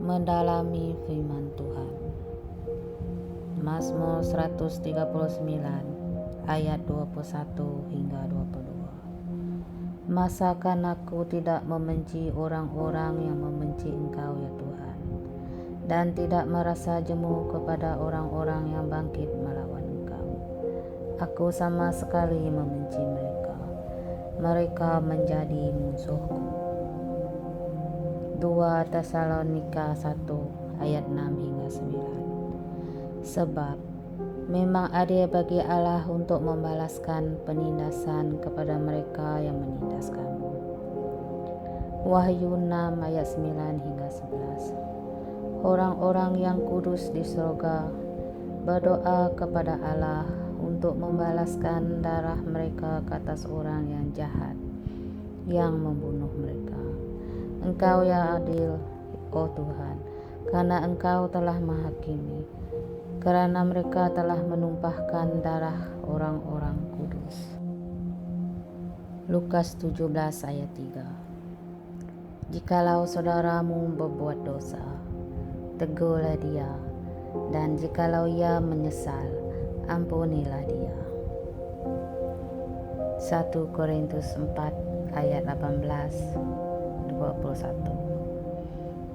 mendalami firman Tuhan. Mazmur 139 ayat 21 hingga 22. Masakan aku tidak membenci orang-orang yang membenci Engkau ya Tuhan, dan tidak merasa jemu kepada orang-orang yang bangkit melawan Engkau. Aku sama sekali membenci mereka. Mereka menjadi musuhku. 2 Tesalonika 1 ayat 6 hingga 9. Sebab memang adil bagi Allah untuk membalaskan penindasan kepada mereka yang menindas kamu. Wahyu 6 ayat 9 hingga 11. Orang-orang yang kudus di surga berdoa kepada Allah untuk membalaskan darah mereka ke atas orang yang jahat yang membunuh mereka. Engkau ya adil, oh Tuhan, karena Engkau telah menghakimi, karena mereka telah menumpahkan darah orang-orang kudus. Lukas 17 ayat 3. Jikalau saudaramu berbuat dosa, tegurlah dia, dan jikalau ia menyesal, ampunilah dia. 1 Korintus 4 ayat 18-21.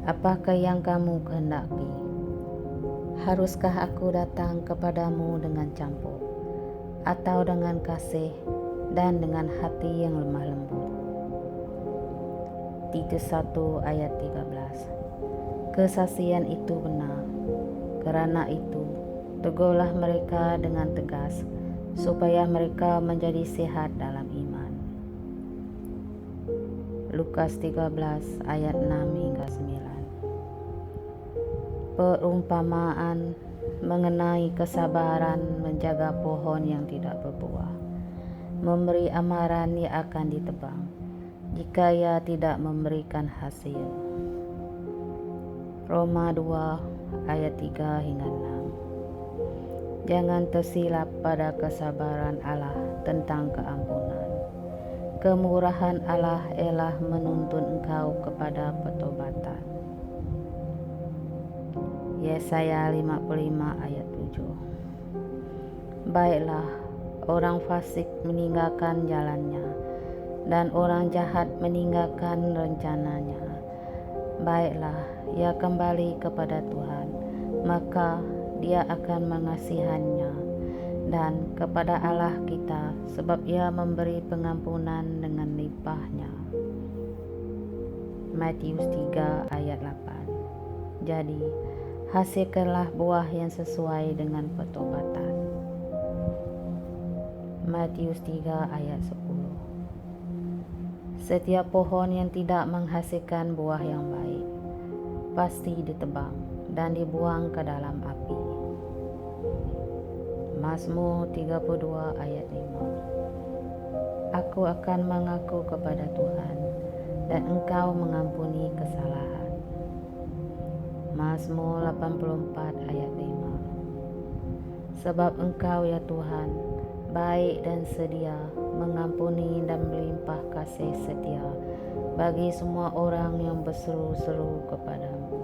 Apakah yang kamu kehendaki? Haruskah aku datang kepadamu dengan campur, atau dengan kasih dan dengan hati yang lemah lembut? Titus 1 ayat 13. Kesaksian itu benar. Karena itu, tegurlah mereka dengan tegas, supaya mereka menjadi sehat dalam iman. Lukas 13 ayat 6 hingga 9. Perumpamaan mengenai kesabaran menjaga pohon yang tidak berbuah. Memberi amaran ia akan ditebang jika ia tidak memberikan hasil. Roma 2 ayat 3 hingga 6. Jangan tersilap pada kesabaran Allah tentang keampunan. Kemurahan Allah ialah menuntun engkau kepada pertobatan. Yesaya 55 ayat 7. Baiklah, orang fasik meninggalkan jalannya, dan orang jahat meninggalkan rencananya. Baiklah, ia kembali kepada Tuhan, maka Dia akan mengasihannya, dan kepada Allah kita, sebab Ia memberi pengampunan dengan limpahnya. Matius 3 ayat 8. Jadi, hasilkanlah buah yang sesuai dengan pertobatan. Matius 3 ayat 10. Setiap pohon yang tidak menghasilkan buah yang baik pasti ditebang dan dibuang ke dalam api. Mazmur 32 ayat 5. Aku akan mengaku kepada Tuhan, dan Engkau mengampuni kesalahan. Mazmur 84 ayat 5. Sebab Engkau ya Tuhan, baik dan sedia, mengampuni dan melimpah kasih setia bagi semua orang yang berseru-seru kepadamu.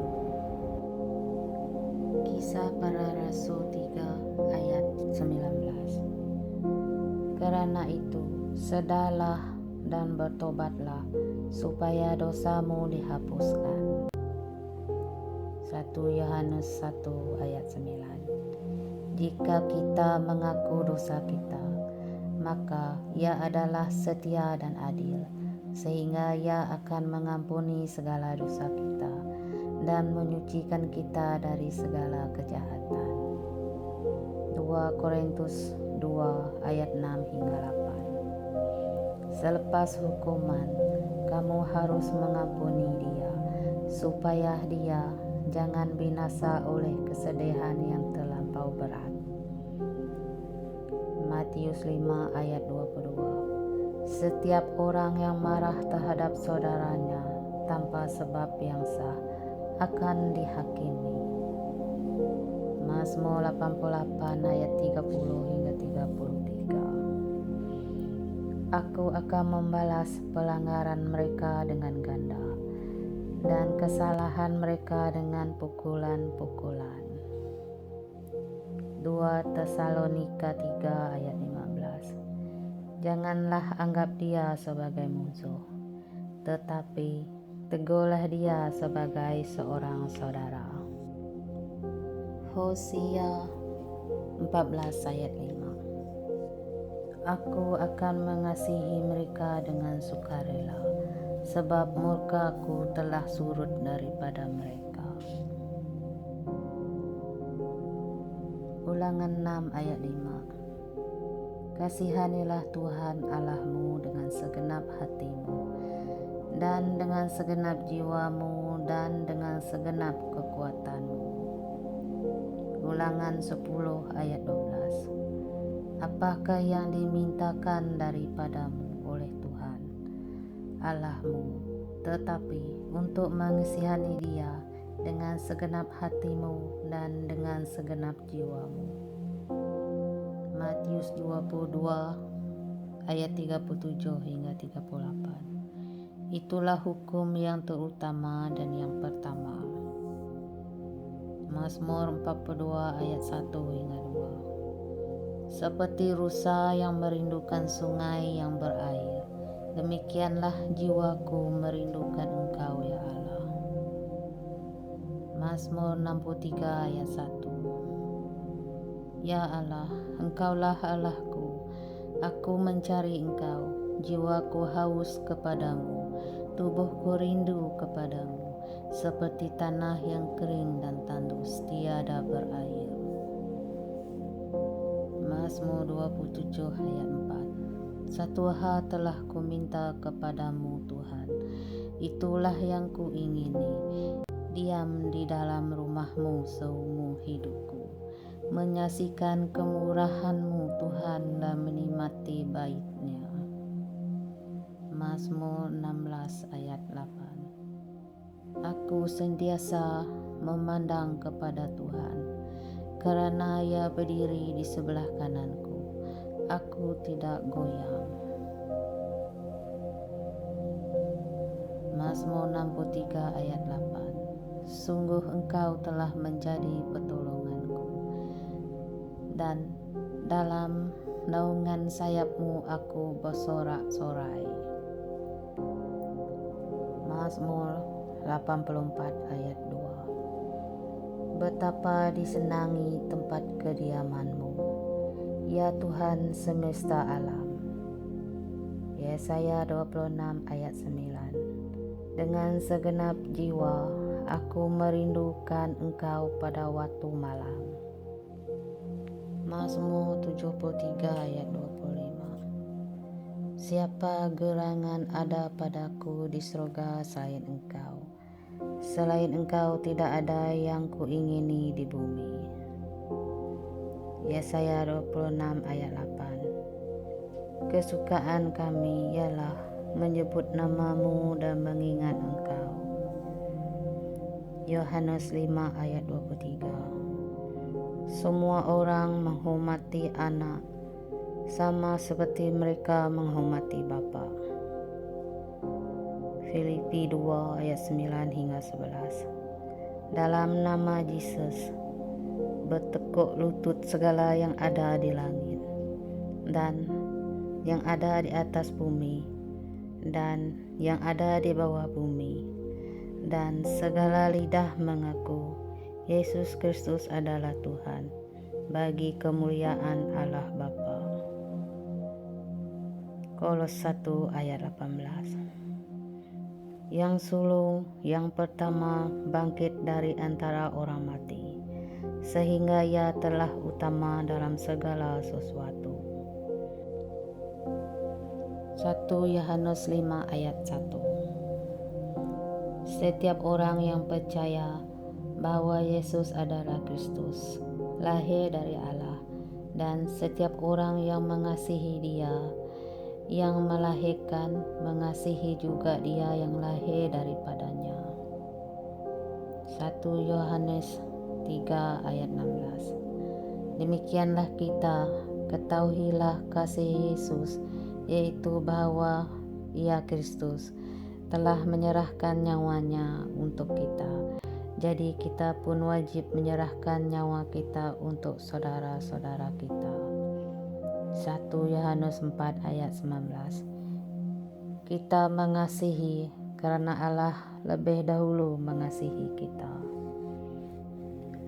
Kisah Para Rasul 3 ayat 19. Karena itu, sedarlah dan bertobatlah, supaya dosamu dihapuskan. 1 Yohanes 1 ayat 9. Jika kita mengaku dosa kita, maka Ia adalah setia dan adil, sehingga Ia akan mengampuni segala dosa kita dan menyucikan kita dari segala kejahatan. 2 Korintus 2 ayat 6 hingga 8. Selepas hukuman, kamu harus mengampuni dia, supaya dia jangan binasa oleh kesedihan yang terlampau berat. Matius 5 ayat 22. Setiap orang yang marah terhadap saudaranya tanpa sebab yang sah akan dihakimi. Mazmur 88 ayat 30 hingga 33. Aku akan membalas pelanggaran mereka dengan ganda, dan kesalahan mereka dengan pukulan-pukulan. 2 Tesalonika 3 ayat 15. Janganlah anggap dia sebagai musuh, tetapi tegurlah dia sebagai seorang saudara. Hosea 14 ayat 5. Aku akan mengasihi mereka dengan sukarela, sebab murkaku telah surut daripada mereka. Ulangan 6 ayat 5. Kasihanilah Tuhan Allahmu dengan segenap hatimu, dan dengan segenap jiwamu, dan dengan segenap kekuatanmu. Ulangan 10 ayat 12. Apakah yang dimintakan daripadamu oleh Tuhan Allahmu, tetapi untuk mengasihani Dia dengan segenap hatimu dan dengan segenap jiwamu. Matius 22 ayat 37 hingga 38. Itulah hukum yang terutama dan yang pertama. Mazmur 42 ayat 1 hingga 2. Seperti rusa yang merindukan sungai yang berair, demikianlah jiwaku merindukan Engkau ya Allah. Mazmur 63 ayat 1. Ya Allah, Engkaulah Allahku, aku mencari Engkau, jiwaku haus kepadamu, tubuhku rindu kepadamu, seperti tanah yang kering dan tandus tiada berair. Mazmur 27 ayat 4. Satu hal telah ku minta kepadamu Tuhan, itulah yang ku ingini, diam di dalam rumah-Mu seumur hidupku, menyaksikan kemurahan-Mu Tuhan dan menikmati bait-Nya. Mazmur 16 ayat 8. Aku sentiasa memandang kepada Tuhan, kerana Ia berdiri di sebelah kananku, aku tidak goyang. Mazmur 63 ayat 8. Sungguh Engkau telah menjadi pertolonganku, dan dalam naungan sayap-Mu aku bersorak-sorai. Mazmur 84 ayat 2. Betapa disenangi tempat kediaman-Mu, ya Tuhan semesta alam. Yesaya 26 ayat 9. Dengan segenap jiwa aku merindukan Engkau pada waktu malam. Mazmur 73 ayat 25. Siapa gerangan ada padaku di surga selain Engkau? Selain Engkau tidak ada yang kuingini di bumi. Yesaya 26 ayat 8. Kesukaan kami ialah menyebut nama-Mu dan mengingat Engkau. Yohanes 5 ayat 23. Semua orang menghormati anak sama seperti mereka menghormati bapa. Filipi 2 ayat 9 hingga 11. Dalam nama Yesus bertekuk lutut segala yang ada di langit dan yang ada di atas bumi dan yang ada di bawah bumi, dan segala lidah mengaku Yesus Kristus adalah Tuhan, bagi kemuliaan Allah Bapa. Kolose 1 ayat 18. Yang sulung yang pertama bangkit dari antara orang mati, sehingga Ia telah utama dalam segala sesuatu. 1 Yohanes 5 ayat 1. Setiap orang yang percaya bahwa Yesus adalah Kristus, lahir dari Allah, dan setiap orang yang mengasihi Dia, yang melahirkan, mengasihi juga Dia yang lahir daripadanya. 1 Yohanes 3 ayat 16. Demikianlah kita, ketahuilah kasih Yesus, yaitu bahwa Ia Kristus, telah menyerahkan nyawanya untuk kita. Jadi kita pun wajib menyerahkan nyawa kita untuk saudara-saudara kita. 1 Yohanes 4 ayat 19. Kita mengasihi karena Allah lebih dahulu mengasihi kita.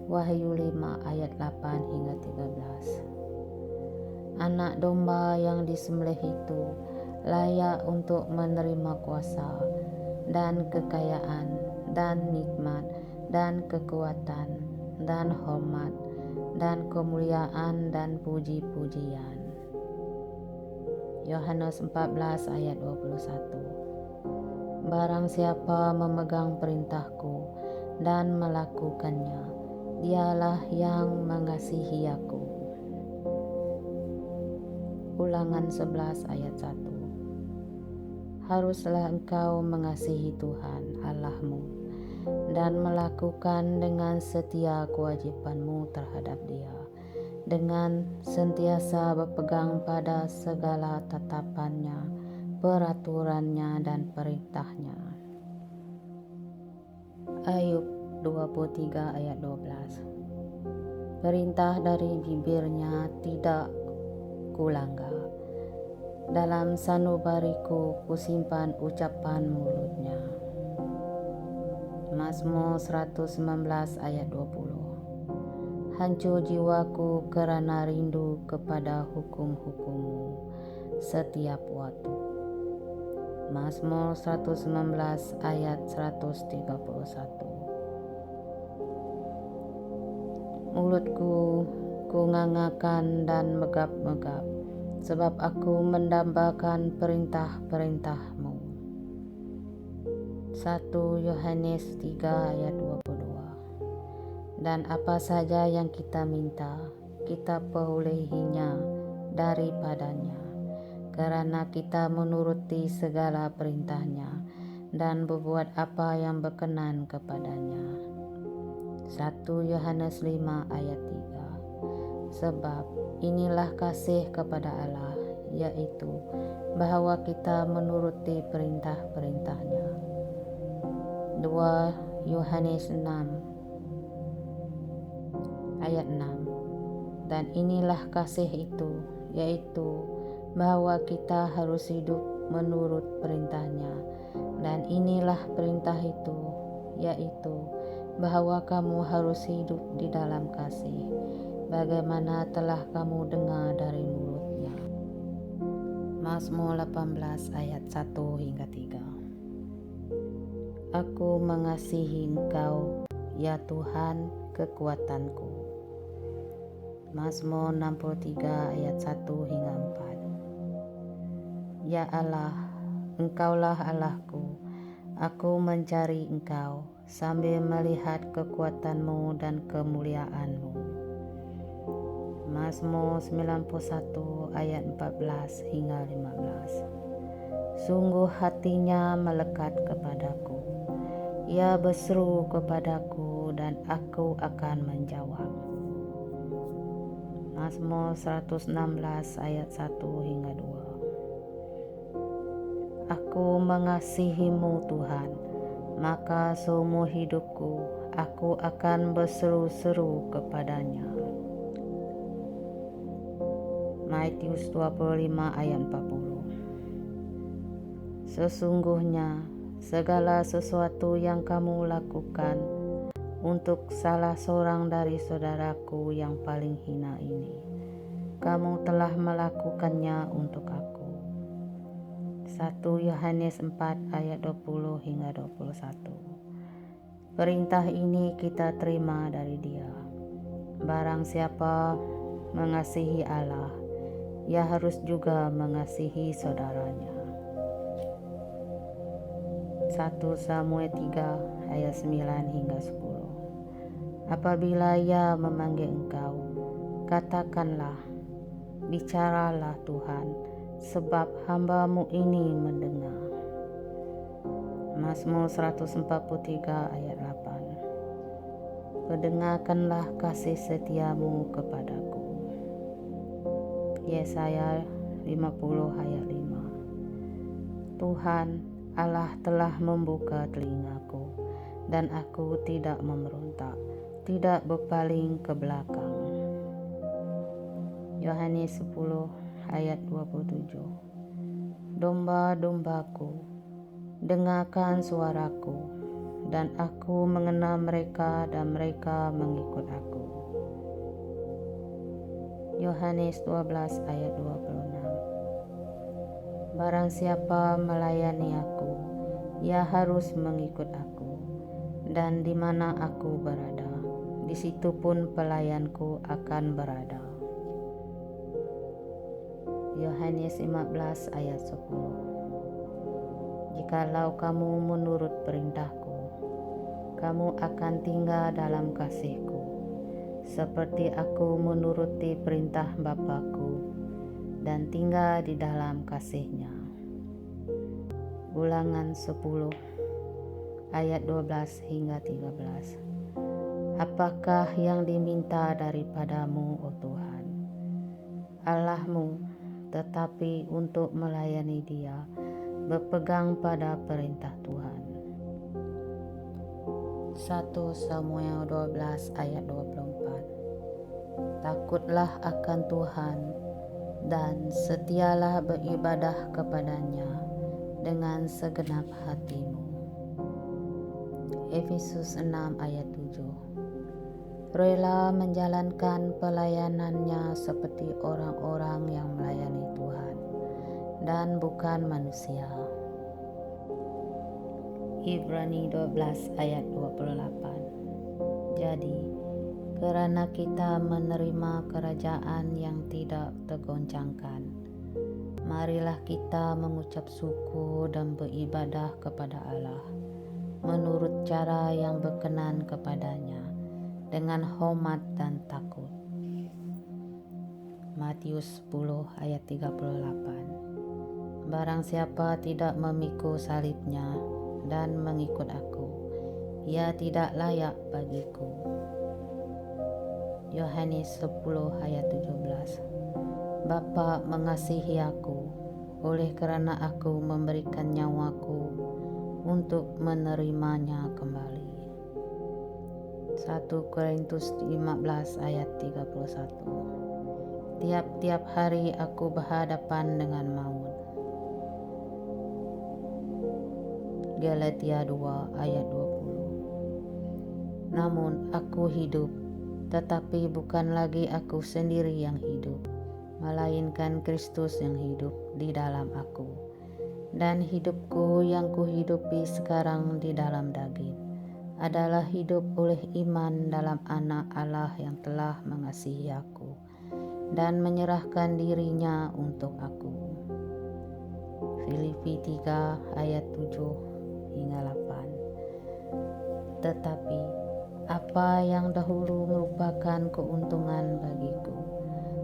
Wahyu 5 ayat 8 hingga 13. Anak domba yang disembelih itu layak untuk menerima kuasa dan kekayaan dan nikmat dan kekuatan dan hormat dan kemuliaan dan puji-pujian. Yohanes 14 ayat 21. Barang siapa memegang perintahku dan melakukannya, dialah yang mengasihi aku. Ulangan 11 ayat 1. Haruslah engkau mengasihi Tuhan Allahmu dan melakukan dengan setia kewajibanmu terhadap Dia, dengan sentiasa berpegang pada segala tatapannya, peraturannya dan perintahnya. Ayub 23 ayat 12. Perintah dari bibirnya tidak kulanggar, dalam sanubariku kusimpan ucapan mulutnya. Mazmur 119 ayat 20. Hancur jiwaku kerana rindu kepada hukum-hukum-Mu setiap waktu. Mazmur 119 ayat 131. Mulutku kungangakan dan megap-megap, sebab aku mendambakan perintah-perintah-Mu. 1 Yohanes 3 ayat 22. Dan apa saja yang kita minta, kita perolehinya daripadanya, karena kita menuruti segala perintahnya dan berbuat apa yang berkenan kepadanya. 1 Yohanes 5 ayat 3. Sebab inilah kasih kepada Allah, yaitu bahwa kita menuruti perintah-perintahnya. 2 Yohanes 6 ayat 6. Dan inilah kasih itu, yaitu bahwa kita harus hidup menurut perintahnya. Dan inilah perintah itu, yaitu bahwa kamu harus hidup di dalam kasih, bagaimana telah kamu dengar dari mulutnya. Mazmur 18 ayat 1 hingga 3. Aku mengasihi Engkau, ya Tuhan, kekuatanku. Mazmur 63 ayat 1 hingga 4. Ya Allah, Engkaulah Allahku, aku mencari Engkau sambil melihat kekuatan-Mu dan kemuliaan-Mu. Mazmur 91 ayat 14 hingga 15. Sungguh hatinya melekat kepadaku, ia berseru kepadaku dan aku akan menjawab. Mazmur 116 ayat 1 hingga 2. Aku mengasihi-Mu Tuhan, maka seumur hidupku aku akan berseru-seru kepadanya. Matius 25 ayat 40. Sesungguhnya segala sesuatu yang kamu lakukan untuk salah seorang dari saudaraku yang paling hina ini, kamu telah melakukannya untuk aku. 1 Yohanes 4 ayat 20 hingga 21. Perintah ini kita terima dari Dia. Barang siapa mengasihi Allah, ia harus juga mengasihi saudaranya. 1 Samuel 3 ayat 9 hingga 10. Apabila ia memanggil engkau, katakanlah, bicaralah Tuhan, sebab hamba-Mu ini mendengar. Mazmur 143 ayat 8. Perdengarkanlah kasih setia-Mu kepadaku. Yesaya 50 ayat 5. Tuhan, Allah telah membuka telingaku, dan aku tidak memberontak, tidak berpaling ke belakang. Yohanes 10 ayat 27. Domba-dombaku, dengarkan suaraku, dan aku mengenal mereka dan mereka mengikut aku. Yohanes 12 ayat 26. Barang siapa melayani aku, ia harus mengikut aku, dan di mana aku berada, di situ pun pelayanku akan berada. Yohanes 15 ayat 10. Jikalau kamu menurut perintahku, kamu akan tinggal dalam kasihku, seperti aku menuruti perintah Bapa-Ku dan tinggal di dalam kasih-Nya. Ulangan 10 ayat 12 hingga 13. Apakah yang diminta daripadamu, oh Tuhan, Allahmu, tetapi untuk melayani Dia, berpegang pada perintah Tuhan. 1 Samuel 12 ayat 24. Takutlah akan Tuhan dan setialah beribadah kepadanya dengan segenap hatimu. Efesus 6 ayat 7. Rela menjalankan pelayanannya seperti orang-orang yang melayani Tuhan dan bukan manusia. Ibrani 12 ayat 28. Jadi, karena kita menerima kerajaan yang tidak tergoncangkan, marilah kita mengucap syukur dan beribadah kepada Allah menurut cara yang berkenan kepadanya, dengan hormat dan takut. Matius 10 ayat 38. Barang siapa tidak memikul salibnya dan mengikut aku, ia tidak layak bagiku. Yohanes 10 ayat 17. Bapa mengasihi aku, oleh kerana aku memberikan nyawaku untuk menerimanya kembali. 1 Korintus 15 ayat 31. Tiap-tiap hari aku berhadapan dengan maut. Galatia 2 ayat 20. Namun aku hidup, tetapi bukan lagi aku sendiri yang hidup, melainkan Kristus yang hidup di dalam aku. Dan hidupku yang kuhidupi sekarang di dalam daging adalah hidup oleh iman dalam Anak Allah yang telah mengasihi aku dan menyerahkan dirinya untuk aku. Filipi 3 ayat 7 hingga 8. Tetapi apa yang dahulu merupakan keuntungan bagiku,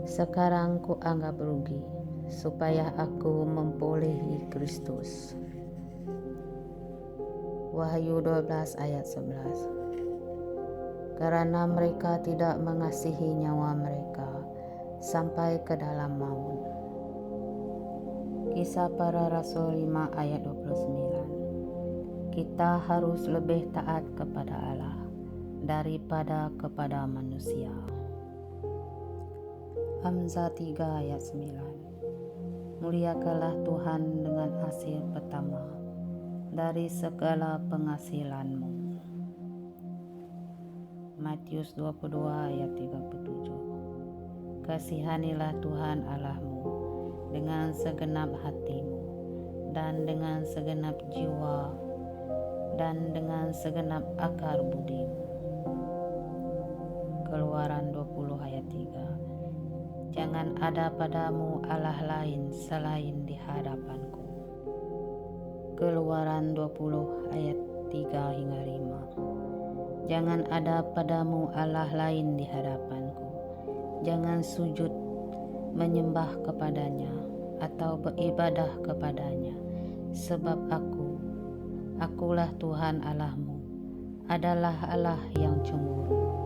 sekarang kuanggap rugi, supaya aku memperolehi Kristus. Wahyu 12 ayat 11. Karena mereka tidak mengasihi nyawa mereka sampai ke dalam maut. Kisah Para Rasul 5 ayat 29. Kita harus lebih taat kepada Allah daripada kepada manusia. Amsal 3 ayat 9. Muliakanlah Tuhan dengan hasil pertama dari segala penghasilanmu. Matius 22 ayat 37. Kasihanilah Tuhan Allahmu dengan segenap hatimu dan dengan segenap jiwa dan dengan segenap akar budimu. Keluaran 20 ayat 3. Jangan ada padamu Allah lain selain di hadapanku. Keluaran 20 ayat 3 hingga 5. Jangan ada padamu Allah lain di hadapanku. Jangan sujud menyembah kepadanya atau beribadah kepadanya, sebab Akulah Tuhan Allahmu, adalah Allah yang cemburu.